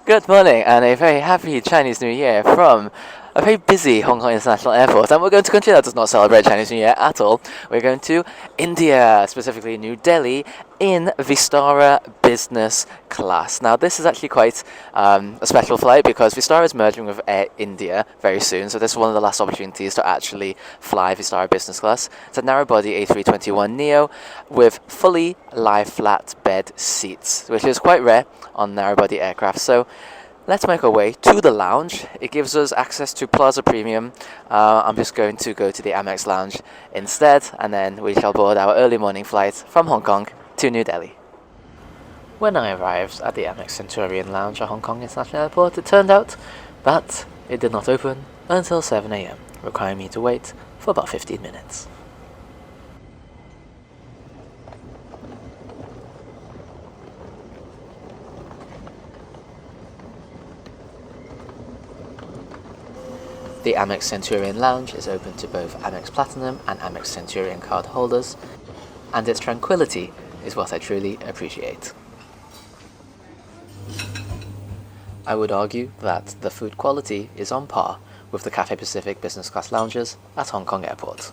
Good morning and a very happy Chinese New Year from a very busy Hong Kong International Airport. And we're going to a country that does not celebrate Chinese New Year at all. We're going to India, specifically New Delhi, in Vistara business class. Now, this is actually quite a special flight because Vistara is merging with Air India very soon. So this is one of the last opportunities to actually fly Vistara business class. It's a narrow-body A321neo with fully lie-flat bed seats, which is quite rare on narrow-body aircraft. So let's make our way to the lounge. It gives us access to Plaza Premium. I'm just going to go to the AMX Lounge instead, and then we shall board our early morning flight from Hong Kong to New Delhi. When I arrived at the AMX Centurion Lounge at Hong Kong International Airport, it turned out that it did not open until 7 AM, requiring me to wait for about 15 minutes. The AMX Centurion Lounge is open to both Amex Platinum and Amex Centurion card holders, and its tranquility is what I truly appreciate. I would argue that the food quality is on par with the Cathay Pacific business class lounges at Hong Kong Airport.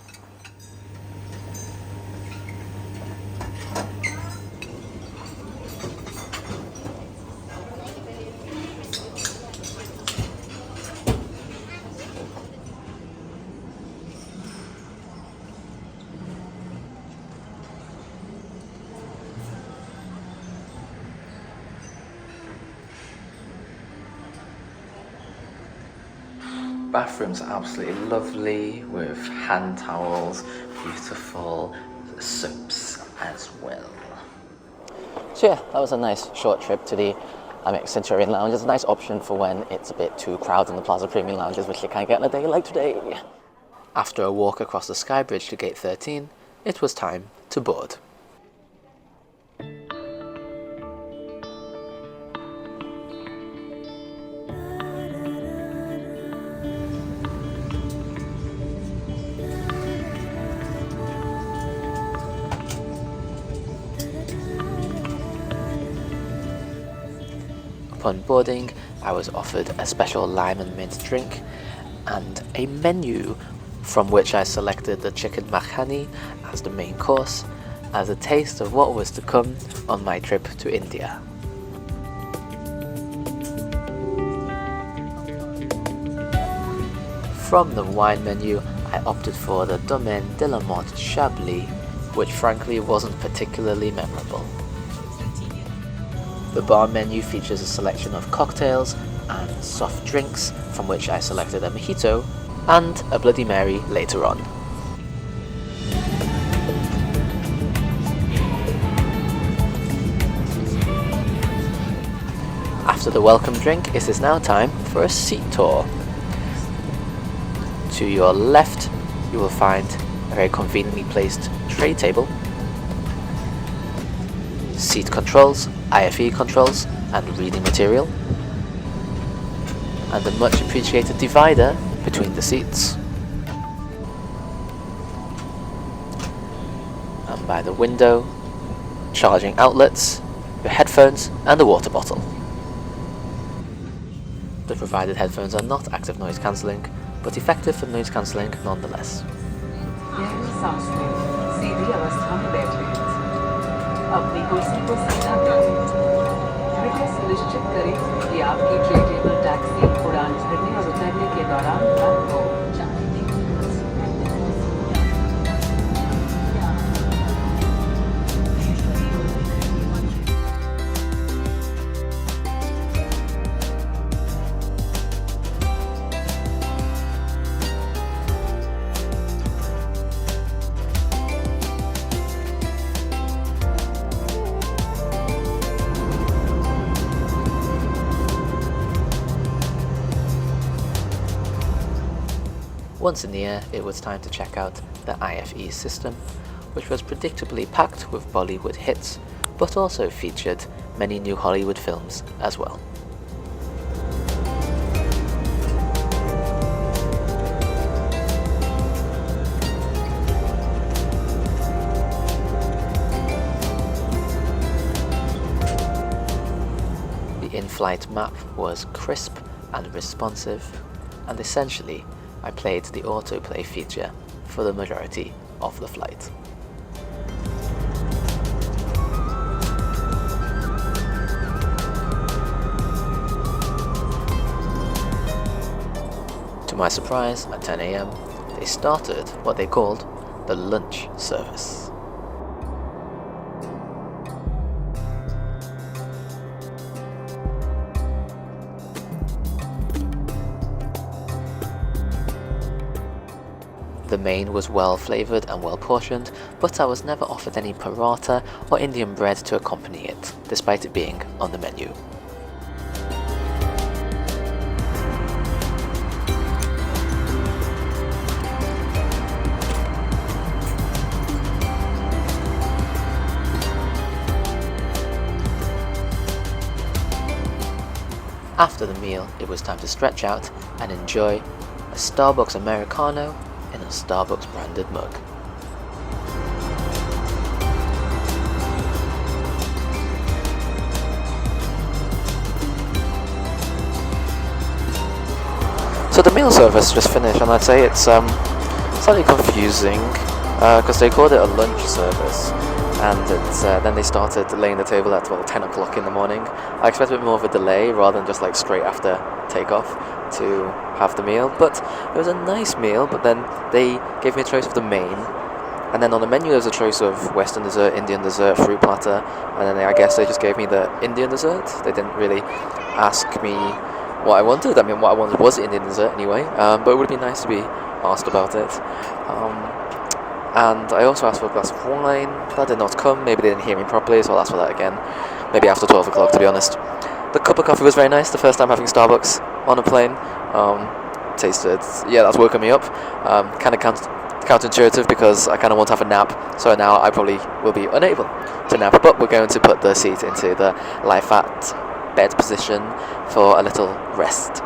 Bathrooms are absolutely lovely with hand towels, beautiful soaps as well. So yeah, that was a nice short trip to the AMX Centurion Lounge. It's a nice option for when it's a bit too crowded in the Plaza Premium lounges, which you can't get on a day like today. After a walk across the Sky Bridge to Gate 13, it was time to board. Upon boarding, I was offered a special lime and mint drink and a menu from which I selected the chicken makhani as the main course, as a taste of what was to come on my trip to India. From the wine menu, I opted for the Domaine de la Motte Chablis, which frankly wasn't particularly memorable. The bar menu features a selection of cocktails and soft drinks, from which I selected a mojito and a Bloody Mary later on. After the welcome drink, it is now time for a seat tour. To your left, you will find a very conveniently placed tray table, seat controls, IFE controls and reading material, and a much appreciated divider between the seats. And by the window, charging outlets, your headphones and a water bottle. The provided headphones are not active noise cancelling, but effective for noise cancelling nonetheless. अपनी कुर्सी को सीधा करें। कृपया सुनिश्चित करें कि आपकी ट्रे टेबल टैक्सी उड़ान चढ़ने और उतरने के दौरान बंद हो। Once in the air, it was time to check out the IFE system, which was predictably packed with Bollywood hits, but also featured many new Hollywood films as well. flight map was crisp and responsive, and essentially I played the autoplay feature for the majority of the flight. To my surprise, at 10 AM, they started what they called the lunch service. The main was well flavoured and well portioned, but I was never offered any paratha or Indian bread to accompany it, despite it being on the menu. After the meal, it was time to stretch out and enjoy a Starbucks Americano in a Starbucks branded mug. So the meal service just finished, and I'd say it's slightly confusing because they called it a lunch service, and then they started laying the table at 10 o'clock in the morning. I expected a bit more of a delay rather than just like straight after takeoff to have the meal, but it was a nice meal. But then they gave me a choice of the main, and then on the menu there was a choice of Western dessert, Indian dessert, fruit platter, and then I guess they just gave me the Indian dessert. They didn't really ask me what I wanted. I mean, what I wanted was Indian dessert anyway, but it would be nice to be asked about it. And I also asked for a glass of wine. That did not come. Maybe they didn't hear me properly, so I'll ask for that again. Maybe after 12 o'clock, to be honest. The cup of coffee was very nice. The first time having Starbucks on a plane. Tasted, yeah, that's woken me up. Kind of counterintuitive because I kind of want to have a nap. So now I probably will be unable to nap. But we're going to put the seat into the lie flat bed position for a little rest.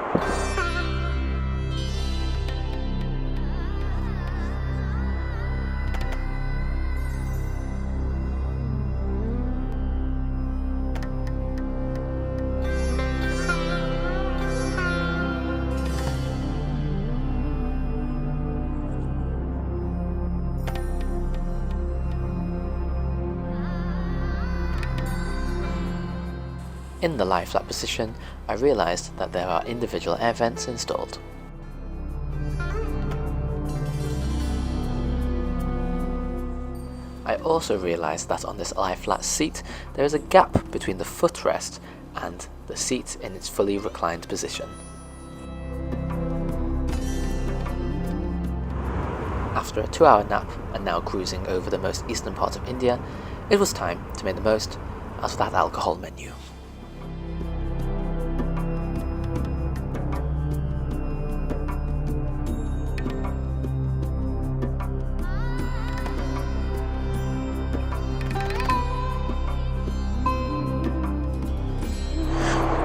In the lie flat position, I realised that there are individual air vents installed. I also realised that on this lie flat seat, there is a gap between the footrest and the seat in its fully reclined position. After a 2-hour nap and now cruising over the most eastern part of India, it was time to make the most out of that alcohol menu.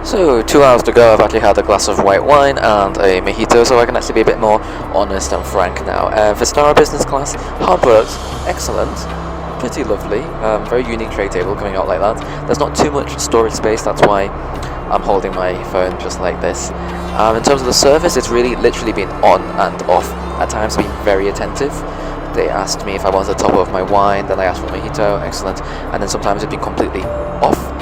So 2 hours to go. I've actually had a glass of white wine and a mojito, so I can actually be a bit more honest and frank now. Vistara business class, hard worked, excellent, pretty lovely, very unique tray table coming out like that. There's not too much storage space, that's why I'm holding my phone just like this. In terms of the service, it's really literally been on and off, at times been very attentive. They asked me if I wanted the top of my wine, then I asked for a mojito, excellent, and then sometimes it'd be completely off.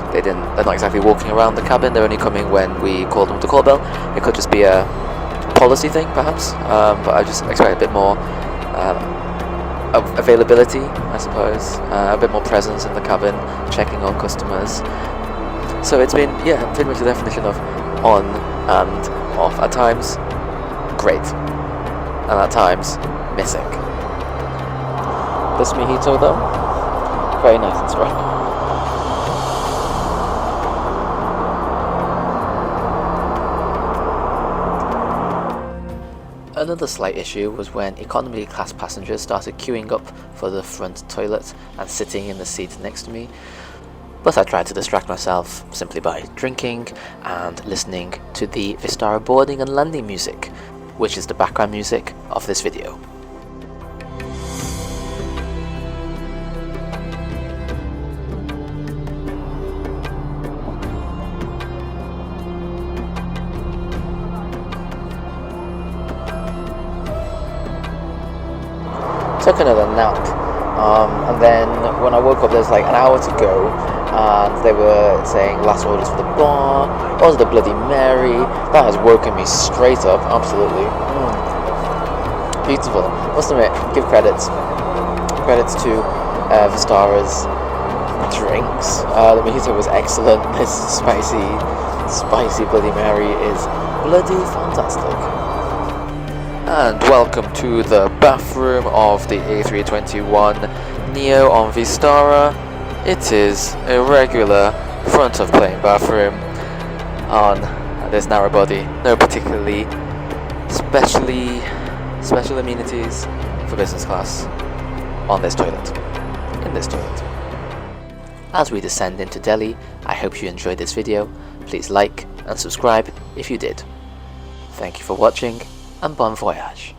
They're not exactly walking around the cabin, they're only coming when we call them to call bell. It could just be a policy thing, perhaps, but I just expect a bit more availability, I suppose, a bit more presence in the cabin, checking on customers. So it's been, yeah, pretty much the definition of on and off. At times, great, and at times, missing. This mojito though, very nice and strong. Another slight issue was when economy class passengers started queuing up for the front toilet and sitting in the seat next to me, but I tried to distract myself simply by drinking and listening to the Vistara boarding and landing music, which is the background music of this video. took another nap, and then when I woke up there's like an hour to go, and they were saying last orders for the bar, order the Bloody Mary. That has woken me straight up, absolutely. Beautiful. Must admit, give credits to Vistara's drinks. The mojito was excellent. This spicy Bloody Mary is bloody fantastic. And welcome to the bathroom of the A321neo on Vistara. It is a regular front of plane bathroom on this narrow body. No particularly special amenities for business class on this toilet. In this toilet. As we descend into Delhi, I hope you enjoyed this video. Please like and subscribe if you did. Thank you for watching, and bon voyage.